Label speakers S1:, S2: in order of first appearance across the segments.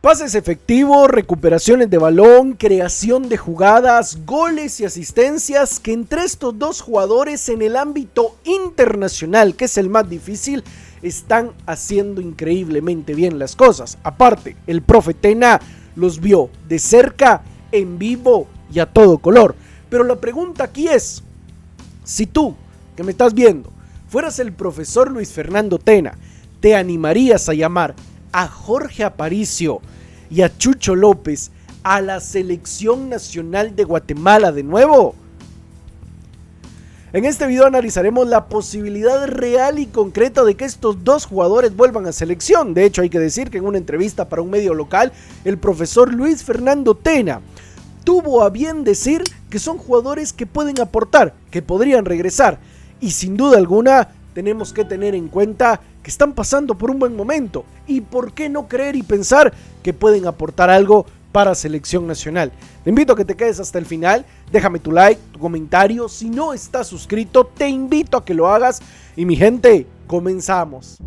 S1: Pases efectivos, recuperaciones de balón, creación de jugadas, goles y asistencias, que entre estos dos jugadores en el ámbito internacional, que es el más difícil, están haciendo increíblemente bien las cosas. Aparte, el profe Tena los vio de cerca, en vivo y a todo color. Pero la pregunta aquí es, si tú, que me estás viendo, fueras el profesor Luis Fernando Tena, ¿te animarías a llamar a Jorge Aparicio y a Chucho López a la selección nacional de Guatemala de nuevo? En este video analizaremos la posibilidad real y concreta de que estos dos jugadores vuelvan a selección. De hecho, hay que decir que en una entrevista para un medio local, el profesor Luis Fernando Tena tuvo a bien decir que son jugadores que pueden aportar, que podrían regresar. Y sin duda alguna, tenemos que tener en cuenta que están pasando por un buen momento. Y por qué no creer y pensar que pueden aportar algo para selección nacional. Te invito a que te quedes hasta el final, déjame tu like, tu comentario, si no estás suscrito te invito a que lo hagas y mi gente, comenzamos.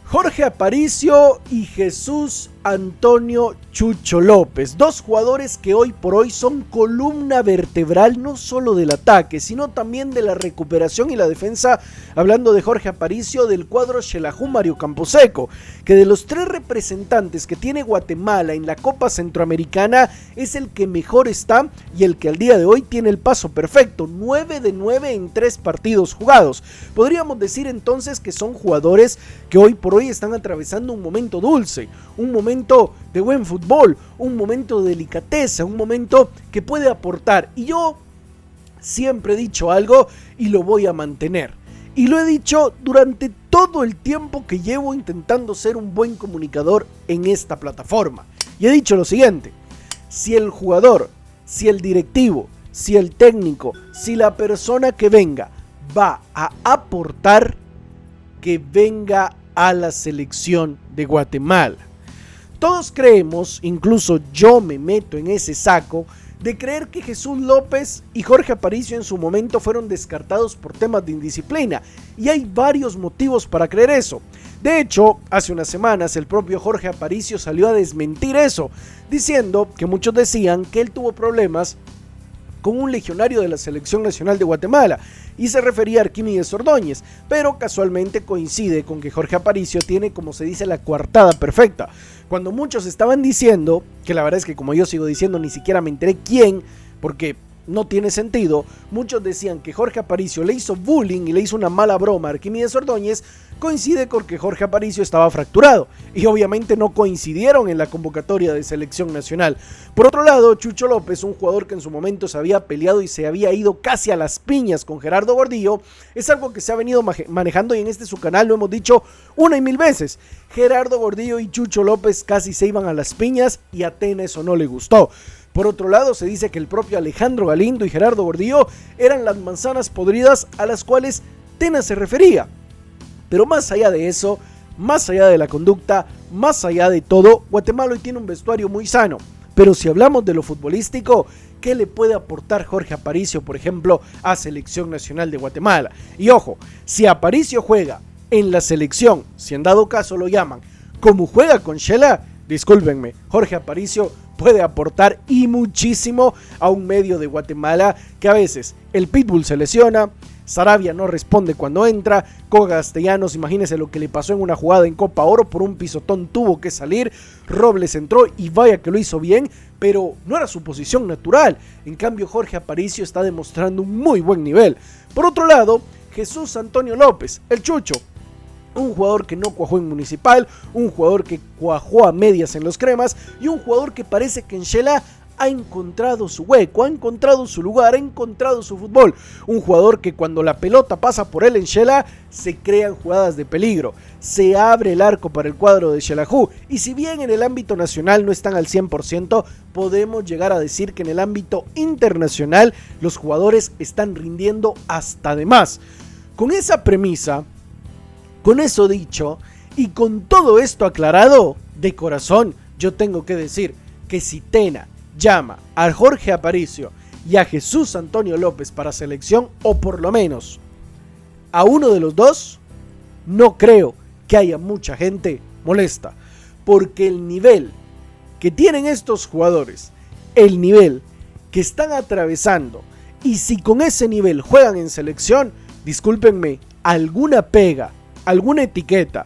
S1: Jorge Aparicio y Jesús Antonio Chucho López, dos jugadores que hoy por hoy son columna vertebral no solo del ataque, sino también de la recuperación y la defensa, hablando de Jorge Aparicio del cuadro Xelajú Mario Camposeco, que de los tres representantes que tiene Guatemala en la Copa Centroamericana es el que mejor está y el que al día de hoy tiene el paso perfecto, 9 de 9 en 3 partidos jugados. Podríamos decir entonces que son jugadores que hoy por hoy están atravesando un momento dulce, un momento de buen fútbol, un momento de delicadeza, un momento que puede aportar. Y yo siempre he dicho algo y lo voy a mantener. Y lo he dicho durante todo el tiempo que llevo intentando ser un buen comunicador en esta plataforma. Y he dicho lo siguiente: si el jugador, si el directivo, si el técnico, si la persona que venga va a aportar, que venga a la selección de Guatemala. Todos creemos, incluso yo me meto en ese saco, de creer que Jesús López y Jorge Aparicio en su momento fueron descartados por temas de indisciplina, y hay varios motivos para creer eso. De hecho, hace unas semanas el propio Jorge Aparicio salió a desmentir eso, diciendo que muchos decían que él tuvo problemas con un legionario de la Selección Nacional de Guatemala, y se refería a Arquímedes Ordóñez, pero casualmente coincide con que Jorge Aparicio tiene, como se dice, la coartada perfecta. Cuando muchos estaban diciendo, que la verdad es que como yo sigo diciendo, ni siquiera me enteré quién, porque no tiene sentido, muchos decían que Jorge Aparicio le hizo bullying y le hizo una mala broma a Arquímedes Ordóñez, coincide con que Jorge Aparicio estaba fracturado y obviamente no coincidieron en la convocatoria de selección nacional. Por otro lado, Chucho López, un jugador que en su momento se había peleado y se había ido casi a las piñas con Gerardo Gordillo, es algo que se ha venido manejando y en este su canal lo hemos dicho una y mil veces. Gerardo Gordillo y Chucho López casi se iban a las piñas y a Tena eso no le gustó. Por otro lado, se dice que el propio Alejandro Galindo y Gerardo Gordillo eran las manzanas podridas a las cuales Tena se refería. Pero más allá de eso, más allá de la conducta, más allá de todo, Guatemala hoy tiene un vestuario muy sano. Pero si hablamos de lo futbolístico, ¿qué le puede aportar Jorge Aparicio, por ejemplo, a Selección Nacional de Guatemala? Y ojo, si Aparicio juega en la selección, si en dado caso lo llaman, como juega con Xela, discúlpenme, Jorge Aparicio puede aportar y muchísimo a un medio de Guatemala que a veces el Pitbull se lesiona, Sarabia no responde cuando entra, Koga Castellanos, imagínense lo que le pasó en una jugada en Copa Oro, por un pisotón tuvo que salir, Robles entró y vaya que lo hizo bien, pero no era su posición natural. En cambio Jorge Aparicio está demostrando un muy buen nivel. Por otro lado, Jesús Antonio López, el Chucho, un jugador que no cuajó en Municipal, un jugador que cuajó a medias en los Cremas y un jugador que parece que en Xela ha encontrado su hueco, ha encontrado su lugar, ha encontrado su fútbol. Un jugador que cuando la pelota pasa por él en Xela se crean jugadas de peligro, se abre el arco para el cuadro de Xelajú, y si bien en el ámbito nacional no están al 100%, podemos llegar a decir que en el ámbito internacional los jugadores están rindiendo hasta de más. Con esa premisa, con eso dicho y con todo esto aclarado, de corazón yo tengo que decir que si Tena llama a Jorge Aparicio y a Jesús Antonio López para selección, o por lo menos a uno de los dos, no creo que haya mucha gente molesta, porque el nivel que tienen estos jugadores, el nivel que están atravesando, y si con ese nivel juegan en selección, discúlpenme, alguna pega, alguna etiqueta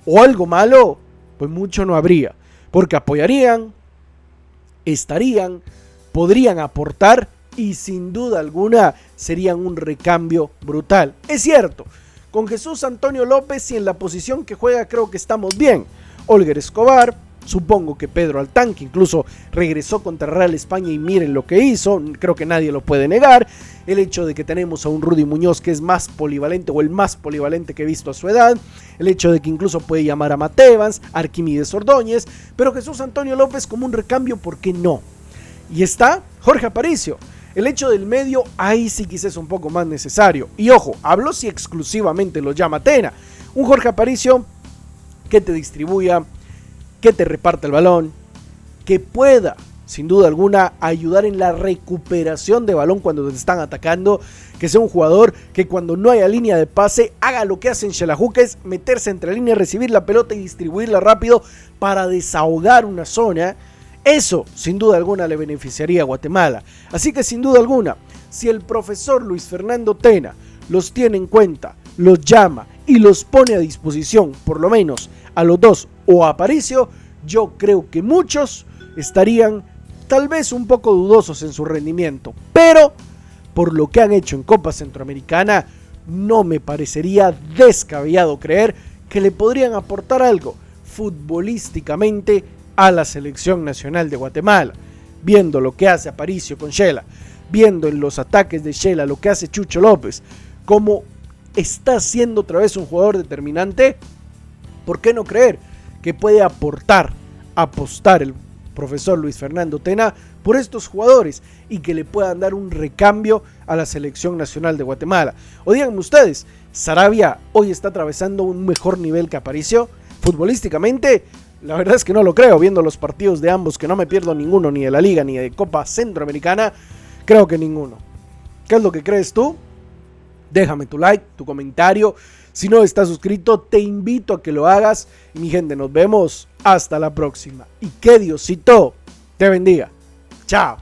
S1: o algo malo, pues mucho no habría, porque apoyarían, estarían, podrían aportar y sin duda alguna serían un recambio brutal. Es cierto, con Jesús Antonio López y en la posición que juega creo que estamos bien. Olger Escobar, supongo que Pedro Altán, que incluso regresó contra Real España y miren lo que hizo, creo que nadie lo puede negar. El hecho de que tenemos a un Rudy Muñoz que es más polivalente o el más polivalente que he visto a su edad. El hecho de que incluso puede llamar a Matt Evans, a Arquímedes Ordóñez, pero Jesús Antonio López como un recambio, ¿por qué no? Y está Jorge Aparicio. El hecho del medio, ahí sí quizás es un poco más necesario. Y ojo, hablo si exclusivamente lo llama Tena. Un Jorge Aparicio que te distribuya, que te reparta el balón, que pueda, sin duda alguna, ayudar en la recuperación de balón cuando te están atacando, que sea un jugador que cuando no haya línea de pase, haga lo que hace en Xelajú, que es meterse entre líneas, recibir la pelota y distribuirla rápido para desahogar una zona. Eso, sin duda alguna, le beneficiaría a Guatemala. Así que, sin duda alguna, si el profesor Luis Fernando Tena los tiene en cuenta, los llama y los pone a disposición, por lo menos a los dos o a Aparicio, yo creo que muchos estarían tal vez un poco dudosos en su rendimiento. Pero, por lo que han hecho en Copa Centroamericana, no me parecería descabellado creer que le podrían aportar algo futbolísticamente a la selección nacional de Guatemala, viendo lo que hace Aparicio con Xela, viendo en los ataques de Xela lo que hace Chucho López, cómo está siendo otra vez un jugador determinante. ¿Por qué no creer que puede apostar el profesor Luis Fernando Tena por estos jugadores y que le puedan dar un recambio a la selección nacional de Guatemala? O díganme ustedes, ¿Sarabia hoy está atravesando un mejor nivel que Aparicio futbolísticamente? La verdad es que no lo creo, viendo los partidos de ambos, que no me pierdo ninguno, ni de la Liga ni de Copa Centroamericana, creo que ninguno. ¿Qué es lo que crees tú? Déjame tu like, tu comentario. Si no estás suscrito, te invito a que lo hagas. Y mi gente, nos vemos hasta la próxima. Y que Diosito te bendiga. Chao.